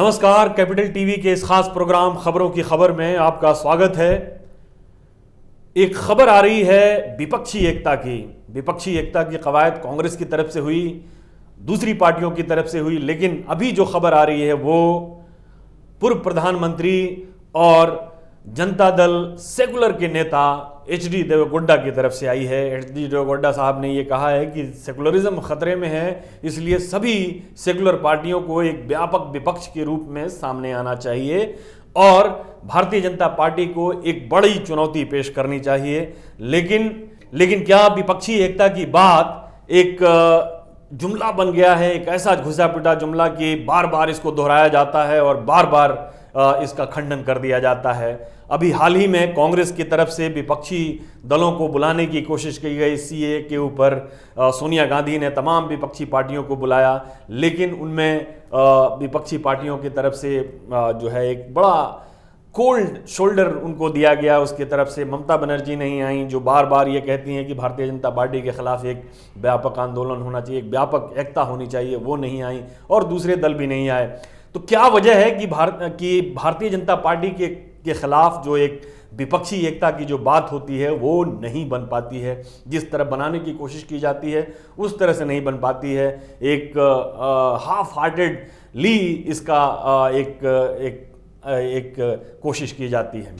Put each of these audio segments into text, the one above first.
नमस्कार, capital TV के इस खास प्रोग्राम खबरों की खबर में आपका स्वागत है। एक खबर आ रही है विपक्षी एकता की। विपक्षी एकता की कवायद कांग्रेस की तरफ से हुई, दूसरी पार्टियों की तरफ से हुई, लेकिन अभी जो खबर आ रही है वो पूर्व प्रधानमंत्री और जनता दल सेकुलर के नेता एचडी देवेगौड़ा की तरफ से आई है। एचडी देवेगौड़ा साहब ने ये कहा है कि सेकुलरिज्म खतरे में है, इसलिए सभी सेकुलर पार्टियों को एक व्यापक विपक्ष के रूप में सामने आना चाहिए और भारतीय जनता पार्टी को एक बड़ी चुनौती पेश करनी चाहिए। लेकिन क्या विपक्षी एकता की बात एक जुमला बन गया है, एक ऐसा घुसा पिटा जुमला कि बार बार इसको दोहराया जाता है और बार बार इसका खंडन कर दिया जाता है। अभी हाल ही में कांग्रेस की तरफ से विपक्षी दलों को बुलाने की कोशिश की गई सीए के ऊपर। सोनिया गांधी ने तमाम विपक्षी पार्टियों को बुलाया, लेकिन उनमें विपक्षी पार्टियों की तरफ से जो है एक बड़ा कोल्ड शोल्डर उनको दिया गया। उसकी तरफ से ममता बनर्जी नहीं आई, जो बार बार ये कहती हैं कि भारतीय जनता पार्टी के खिलाफ एक व्यापक आंदोलन होना चाहिए, एक व्यापक एकता होनी चाहिए, वो नहीं आई और दूसरे दल भी नहीं आए। तो क्या वजह है कि भारतीय जनता पार्टी के खिलाफ जो एक विपक्षी एकता की जो बात होती है वो नहीं बन पाती है? जिस तरह बनाने की कोशिश की जाती है उस तरह से नहीं बन पाती है। एक हाफ हार्टेडली इसका एक कोशिश की जाती है।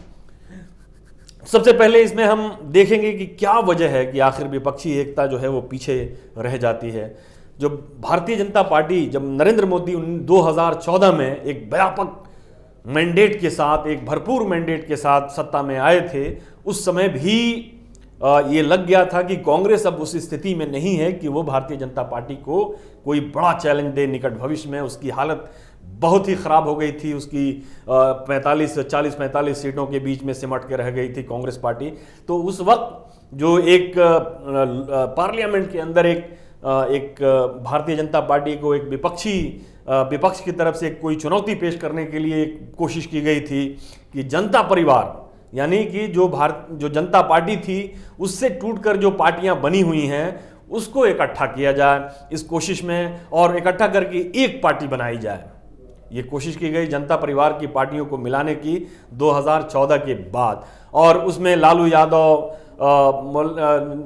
सबसे पहले इसमें हम देखेंगे कि क्या वजह है कि आखिर विपक्षी एकता जो है वो पीछे रह जाती है। जो भारतीय जनता पार्टी, जब नरेंद्र मोदी 2014 में एक व्यापक मैंडेट के साथ, एक भरपूर मैंडेट के साथ सत्ता में आए थे, उस समय भी ये लग गया था कि कांग्रेस अब उस स्थिति में नहीं है कि वो भारतीय जनता पार्टी को कोई बड़ा चैलेंज दे निकट भविष्य में। उसकी हालत बहुत ही ख़राब हो गई थी, उसकी 40-45 सीटों के बीच में सिमट के रह गई थी कांग्रेस पार्टी। तो उस वक्त जो एक पार्लियामेंट के अंदर एक भारतीय जनता पार्टी को एक विपक्ष की तरफ से कोई चुनौती पेश करने के लिए एक कोशिश की गई थी कि जनता परिवार, यानी कि जो जनता पार्टी थी उससे टूटकर जो पार्टियां बनी हुई हैं उसको इकट्ठा किया जाए इस कोशिश में, और इकट्ठा करके एक पार्टी बनाई जाए। ये कोशिश की गई जनता परिवार की पार्टियों को मिलाने की 2014 के बाद, और उसमें लालू यादव,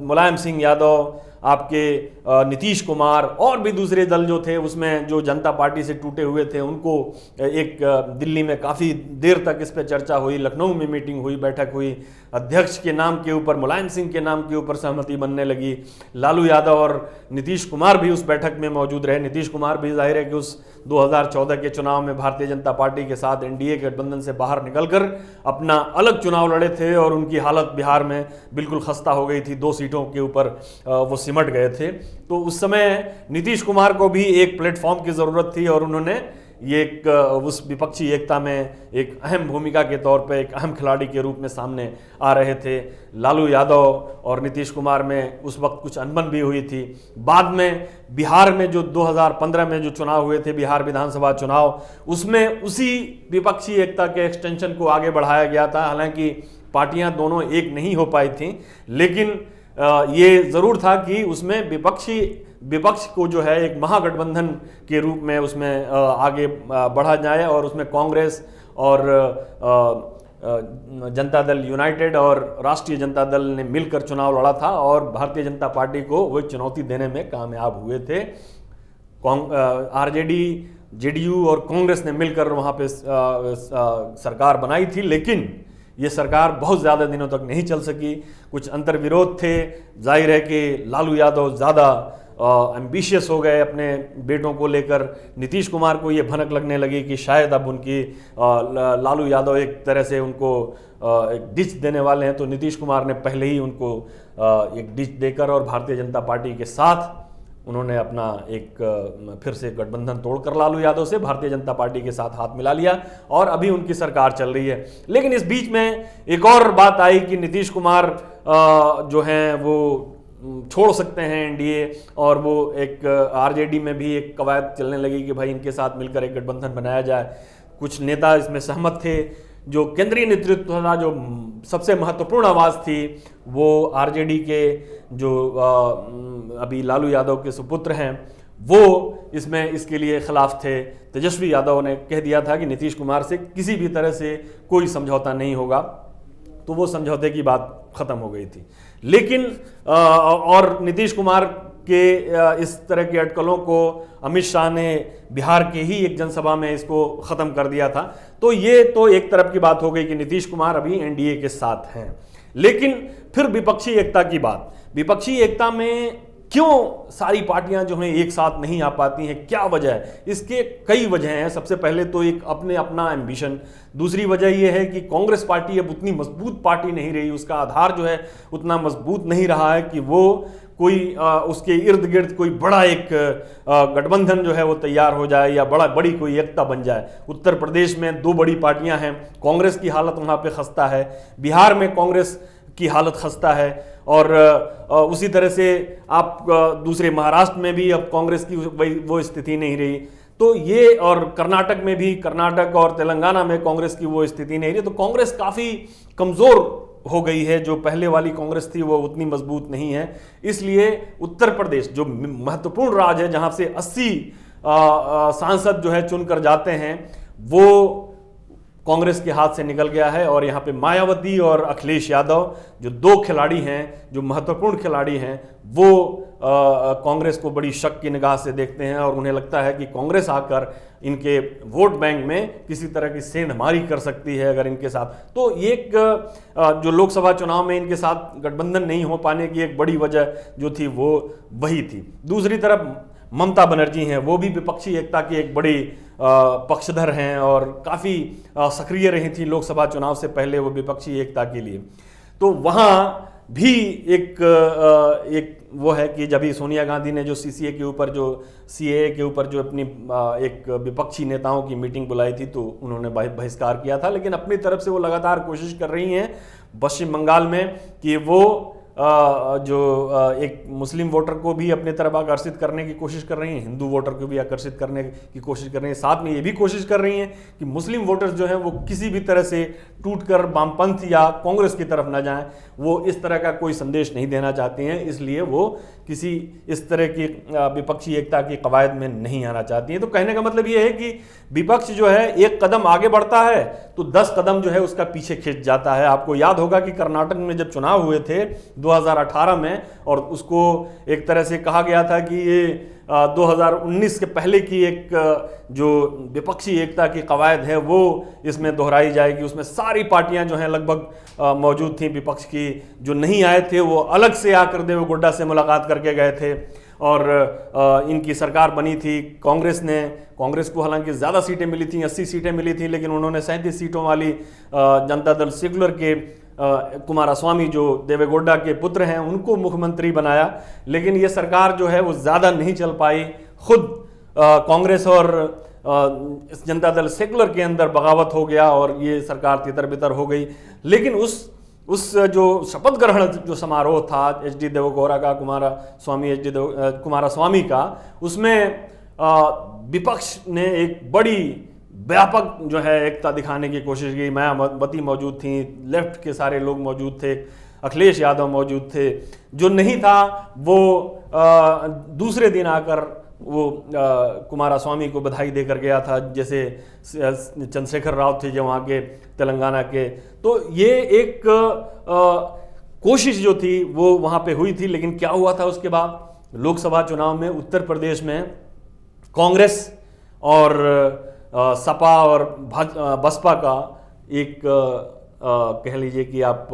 मुलायम सिंह यादव, आपके नीतीश कुमार और भी दूसरे दल जो थे उसमें जो जनता पार्टी से टूटे हुए थे उनको एक दिल्ली में काफ़ी देर तक इस पर चर्चा हुई, लखनऊ में मीटिंग हुई, बैठक हुई, अध्यक्ष के नाम के ऊपर, मुलायम सिंह के नाम के ऊपर सहमति बनने लगी। लालू यादव और नीतीश कुमार भी उस बैठक में मौजूद रहे। नीतीश कुमार भी जाहिर है कि उस 2014 के चुनाव में भारतीय जनता पार्टी के साथ एनडीए गठबंधन से बाहर निकलकर अपना अलग चुनाव लड़े थे और उनकी हालत बिहार में बिल्कुल खस्ता हो गई थी। 2 सीटों के ऊपर वो सिमट गए थे। तो उस समय नीतीश कुमार को भी एक प्लेटफॉर्म की ज़रूरत थी और उन्होंने ये उस विपक्षी एकता में एक अहम भूमिका के तौर पे एक अहम खिलाड़ी के रूप में सामने आ रहे थे। लालू यादव और नीतीश कुमार में उस वक्त कुछ अनबन भी हुई थी। बाद में बिहार में जो 2015 में जो चुनाव हुए थे, बिहार विधानसभा चुनाव, उसमें उसी विपक्षी एकता के एक्सटेंशन को आगे बढ़ाया गया था। हालांकि पार्टियां दोनों एक नहीं हो पाई थी, लेकिन ये ज़रूर था कि उसमें विपक्ष को जो है एक महागठबंधन के रूप में उसमें आगे बढ़ा जाए और उसमें कांग्रेस और जनता दल यूनाइटेड और राष्ट्रीय जनता दल ने मिलकर चुनाव लड़ा था और भारतीय जनता पार्टी को वो चुनौती देने में कामयाब हुए थे। आरजेडी, जेडीयू और कांग्रेस ने मिलकर वहाँ पे सरकार बनाई थी, लेकिन ये सरकार बहुत ज़्यादा दिनों तक नहीं चल सकी। कुछ अंतर्विरोध थे। जाहिर है कि लालू यादव ज़्यादा एम्बिशियस हो गए अपने बेटों को लेकर। नीतीश कुमार को ये भनक लगने लगी कि शायद अब उनकी लालू यादव एक तरह से उनको एक डिच देने वाले हैं, तो नीतीश कुमार ने पहले ही उनको एक डिच देकर और भारतीय जनता पार्टी के साथ उन्होंने अपना एक फिर से गठबंधन तोड़कर लालू यादव से भारतीय जनता पार्टी के साथ हाथ मिला लिया और अभी उनकी सरकार चल रही है। लेकिन इस बीच में एक और बात आई कि नीतीश कुमार जो हैं वो छोड़ सकते हैं एनडीए, और वो एक आरजेडी में भी एक कवायद चलने लगी कि भाई इनके साथ मिलकर एक गठबंधन बनाया जाए। कुछ नेता इसमें सहमत थे। जो केंद्रीय नेतृत्व था, जो सबसे महत्वपूर्ण आवाज़ थी, वो आरजेडी के जो अभी लालू यादव के सुपुत्र हैं वो इसमें इसके लिए खिलाफ थे। तेजस्वी यादव ने कह दिया था कि नीतीश कुमार से किसी भी तरह से कोई समझौता नहीं होगा, तो वो समझौते की बात खत्म हो गई थी। लेकिन और नीतीश कुमार के इस तरह के अटकलों को अमित शाह ने बिहार के ही एक जनसभा में इसको खत्म कर दिया था। तो ये तो एक तरफ की बात हो गई कि नीतीश कुमार अभी एनडीए के साथ हैं। लेकिन फिर विपक्षी एकता की बात, विपक्षी एकता में क्यों सारी पार्टियां जो हैं एक साथ नहीं आ पाती हैं, क्या वजह है? इसके कई वजह हैं। सबसे पहले तो एक अपना एम्बिशन, दूसरी वजह यह है कि कांग्रेस पार्टी अब उतनी मजबूत पार्टी नहीं रही, उसका आधार जो है उतना मजबूत नहीं रहा है कि वो कोई उसके इर्द गिर्द कोई बड़ा एक गठबंधन जो है वो तैयार हो जाए या बड़ी कोई एकता बन जाए। उत्तर प्रदेश में 2 बड़ी पार्टियां हैं, कांग्रेस की हालत वहां पे खस्ता है, बिहार में कांग्रेस की हालत खस्ता है, और उसी तरह से आप दूसरे महाराष्ट्र में भी अब कांग्रेस की वो स्थिति नहीं रही। तो ये, और कर्नाटक में भी, कर्नाटक और तेलंगाना में कांग्रेस की वो स्थिति नहीं रही। तो कांग्रेस काफ़ी कमज़ोर हो गई है, जो पहले वाली कांग्रेस थी वो उतनी मजबूत नहीं है। इसलिए उत्तर प्रदेश जो महत्वपूर्ण राज्य है, जहाँ से 80 सांसद जो है चुनकर जाते हैं, वो कांग्रेस के हाथ से निकल गया है। और यहाँ पे मायावती और अखिलेश यादव जो 2 खिलाड़ी हैं, जो महत्वपूर्ण खिलाड़ी हैं, वो कांग्रेस को बड़ी शक की निगाह से देखते हैं और उन्हें लगता है कि कांग्रेस आकर इनके वोट बैंक में किसी तरह की सेंधमारी कर सकती है अगर इनके साथ। तो एक जो लोकसभा चुनाव में इनके साथ गठबंधन नहीं हो पाने की एक बड़ी वजह जो थी वो वही थी। दूसरी तरफ ममता बनर्जी हैं, वो भी विपक्षी एकता की एक बड़ी पक्षधर हैं और काफ़ी सक्रिय रही थी लोकसभा चुनाव से पहले वो विपक्षी एकता के लिए। तो वहाँ भी एक वो है कि जब ही सोनिया गांधी ने जो सीसीए के ऊपर जो अपनी एक विपक्षी नेताओं की मीटिंग बुलाई थी, तो उन्होंने बहिष्कार किया था। लेकिन अपनी तरफ से वो लगातार कोशिश कर रही हैं पश्चिम बंगाल में कि वो एक मुस्लिम वोटर को भी अपनी तरफ आकर्षित करने की कोशिश कर रही हैं, हिंदू वोटर को भी आकर्षित करने की कोशिश कर रही हैं। साथ में ये भी कोशिश कर रही हैं कि मुस्लिम वोटर्स जो हैं वो किसी भी तरह से टूटकर वामपंथ या कांग्रेस की तरफ न जाएं। वो इस तरह का कोई संदेश नहीं देना चाहती हैं, इसलिए वो किसी इस तरह की विपक्षी एकता की कवायद में नहीं आना चाहती हैं। तो कहने का मतलब ये है कि विपक्ष जो है एक कदम आगे बढ़ता है तो 10 कदम जो है उसका पीछे खिंच जाता है। आपको याद होगा कि कर्नाटक में जब चुनाव हुए थे 2018 में, और उसको एक तरह से कहा गया था कि ये 2019 के पहले की एक जो विपक्षी एकता की कवायद है वो इसमें दोहराई जाएगी। उसमें सारी पार्टियां जो हैं लगभग मौजूद थीं विपक्ष की। जो नहीं आए थे वो अलग से आकर देवेगौड़ा से मुलाकात करके गए थे और इनकी सरकार बनी थी। कांग्रेस को हालांकि ज़्यादा सीटें मिली थी, 80 सीटें मिली थी, लेकिन उन्होंने 37 सीटों वाली जनता दल सेक्युलर के कुमारस्वामी जो देवेगौड़ा के पुत्र हैं उनको मुख्यमंत्री बनाया। लेकिन ये सरकार जो है वो ज़्यादा नहीं चल पाई। खुद कांग्रेस और इस जनता दल सेक्युलर के अंदर बगावत हो गया और ये सरकार तितर बितर हो गई। लेकिन उस जो शपथ ग्रहण जो समारोह था एच.डी. देवेगौड़ा का, कुमारस्वामी का, उसमें विपक्ष ने एक बड़ी व्यापक जो है एकता दिखाने की कोशिश की। मायावती मौजूद थी, लेफ्ट के सारे लोग मौजूद थे, अखिलेश यादव मौजूद थे। जो नहीं था वो दूसरे दिन आकर वो कुमारस्वामी को बधाई देकर गया था, जैसे चंद्रशेखर राव थे जो वहाँ के तेलंगाना के। तो ये एक कोशिश जो थी वो वहाँ पे हुई थी। लेकिन क्या हुआ था उसके बाद लोकसभा चुनाव में उत्तर प्रदेश में कांग्रेस और सपा और बसपा का एक कह लीजिए कि आप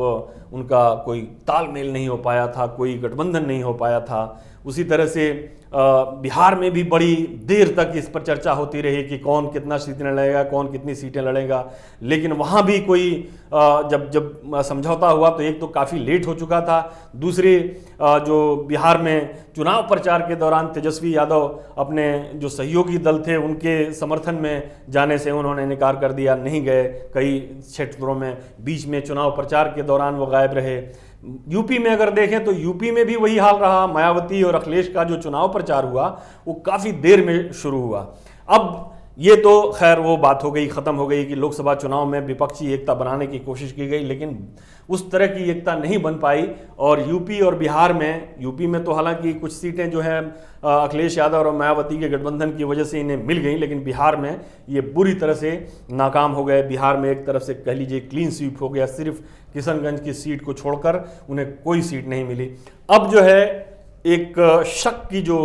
उनका कोई तालमेल नहीं हो पाया था, कोई गठबंधन नहीं हो पाया था। उसी तरह से बिहार में भी बड़ी देर तक इस पर चर्चा होती रही कि कौन कितना सीटें लड़ेगा, कौन कितनी सीटें लड़ेगा। लेकिन वहाँ भी कोई जब समझौता हुआ तो एक तो काफ़ी लेट हो चुका था, दूसरे जो बिहार में चुनाव प्रचार के दौरान तेजस्वी यादव अपने जो सहयोगी दल थे उनके समर्थन में जाने से उन्होंने इनकार कर दिया, नहीं गए कई क्षेत्रों में। बीच में चुनाव प्रचार के दौरान वो गायब रहे। यूपी में अगर देखें तो यूपी में भी वही हाल रहा। मायावती और अखिलेश का जो चुनाव प्रचार हुआ वो काफ़ी देर में शुरू हुआ। अब ये तो खैर वो बात हो गई, ख़त्म हो गई कि लोकसभा चुनाव में विपक्षी एकता बनाने की कोशिश की गई, लेकिन उस तरह की एकता नहीं बन पाई। और यूपी और बिहार में, यूपी में तो हालांकि कुछ सीटें जो हैं अखिलेश यादव और मायावती के गठबंधन की वजह से इन्हें मिल गई, लेकिन बिहार में ये बुरी तरह से नाकाम हो गए। बिहार में एक तरफ से कह लीजिए क्लीन स्वीप हो गया, सिर्फ किशनगंज की सीट को छोड़कर उन्हें कोई सीट नहीं मिली। अब जो है एक शक की जो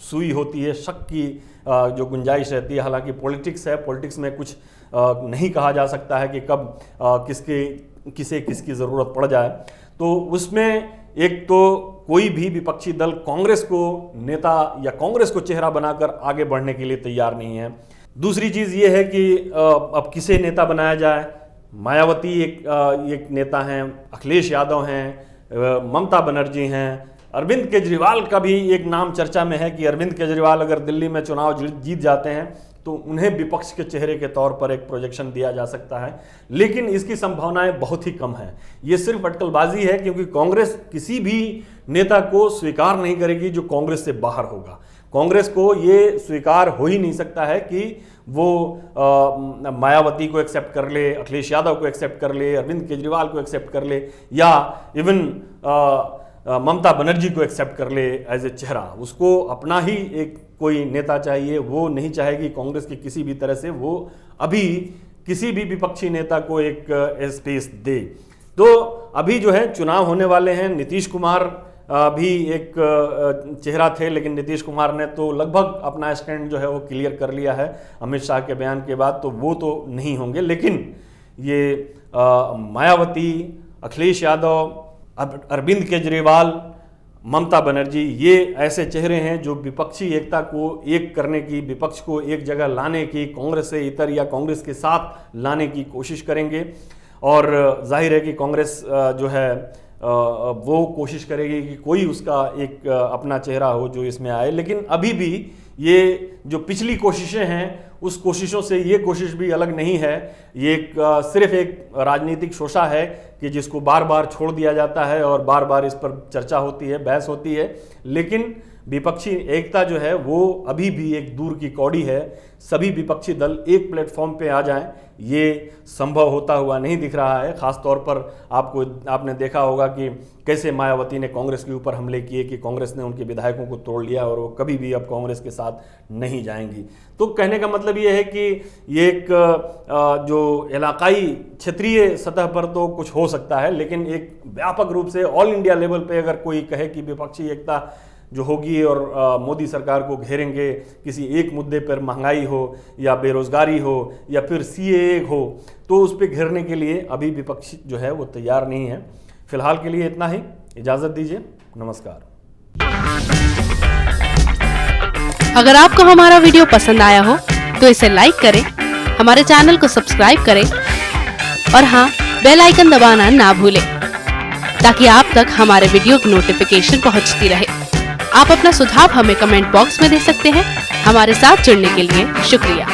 सुई होती है, शक की जो गुंजाइश रहती है, हालांकि पॉलिटिक्स है, पॉलिटिक्स में कुछ नहीं कहा जा सकता है कि कब किसे किसकी ज़रूरत पड़ जाए। तो उसमें एक तो कोई भी विपक्षी दल कांग्रेस को नेता या कांग्रेस को चेहरा बनाकर आगे बढ़ने के लिए तैयार नहीं है। दूसरी चीज़ ये है कि अब किसे नेता बनाया जाए। मायावती एक नेता हैं, अखिलेश यादव हैं, ममता बनर्जी हैं, अरविंद केजरीवाल का भी एक नाम चर्चा में है कि अरविंद केजरीवाल अगर दिल्ली में चुनाव जीत जाते हैं तो उन्हें विपक्ष के चेहरे के तौर पर एक प्रोजेक्शन दिया जा सकता है, लेकिन इसकी संभावनाएं बहुत ही कम हैं। ये सिर्फ अटकलबाजी है, क्योंकि कांग्रेस किसी भी नेता को स्वीकार नहीं करेगी जो कांग्रेस से बाहर होगा। कांग्रेस को ये स्वीकार हो ही नहीं सकता है कि वो मायावती को एक्सेप्ट कर ले, अखिलेश यादव को एक्सेप्ट कर ले, अरविंद केजरीवाल को एक्सेप्ट कर ले, या इवन ममता बनर्जी को एक्सेप्ट कर ले एज ए चेहरा। उसको अपना ही एक कोई नेता चाहिए। वो नहीं चाहेगी कांग्रेस की किसी भी तरह से वो अभी किसी भी विपक्षी नेता को एक स्पेस दे। तो अभी जो है चुनाव होने वाले हैं। नीतीश कुमार भी एक चेहरा थे, लेकिन नीतीश कुमार ने तो लगभग अपना स्टैंड जो है वो क्लियर कर लिया है अमित शाह के बयान के बाद, तो वो तो नहीं होंगे। लेकिन ये मायावती, अखिलेश यादव, अरविंद केजरीवाल, ममता बनर्जी, ये ऐसे चेहरे हैं जो विपक्षी एकता को एक करने की, विपक्ष को एक जगह लाने की, कांग्रेस से इतर या कांग्रेस के साथ लाने की कोशिश करेंगे। और जाहिर है कि कांग्रेस जो है वो कोशिश करेगी कि कोई उसका एक अपना चेहरा हो जो इसमें आए। लेकिन अभी भी ये जो पिछली कोशिशें हैं उस कोशिशों से ये कोशिश भी अलग नहीं है। ये सिर्फ एक राजनीतिक शोषा है कि जिसको बार बार छोड़ दिया जाता है और बार बार इस पर चर्चा होती है, बहस होती है, लेकिन विपक्षी एकता जो है वो अभी भी एक दूर की कौड़ी है। सभी विपक्षी दल एक प्लेटफॉर्म पे आ जाएं, ये संभव होता हुआ नहीं दिख रहा है। खास तौर पर आपने देखा होगा कि कैसे मायावती ने कांग्रेस के ऊपर हमले किए कि कांग्रेस ने उनके विधायकों को तोड़ लिया और वो कभी भी अब कांग्रेस के साथ नहीं जाएंगी। तो कहने का मतलब ये है कि ये एक जो इलाकाई क्षेत्रीय सतह पर तो कुछ हो सकता है, लेकिन एक व्यापक रूप से ऑल इंडिया लेवल पे अगर कोई कहे कि विपक्षी एकता जो होगी और मोदी सरकार को घेरेंगे किसी एक मुद्दे पर, महंगाई हो या बेरोजगारी हो या फिर सीएए हो, तो उस पर घेरने के लिए अभी विपक्ष जो है वो तैयार नहीं है। फिलहाल के लिए इतना ही, इजाज़त दीजिए, नमस्कार। अगर आपको हमारा वीडियो पसंद आया हो तो इसे लाइक करें, हमारे चैनल को सब्सक्राइब करें और हाँ, बेल आइकन दबाना ना भूलें ताकि आप तक हमारे वीडियो की नोटिफिकेशन पहुंचती रहे। आप अपना सुझाव हमें कमेंट बॉक्स में दे सकते हैं। हमारे साथ जुड़ने के लिए शुक्रिया।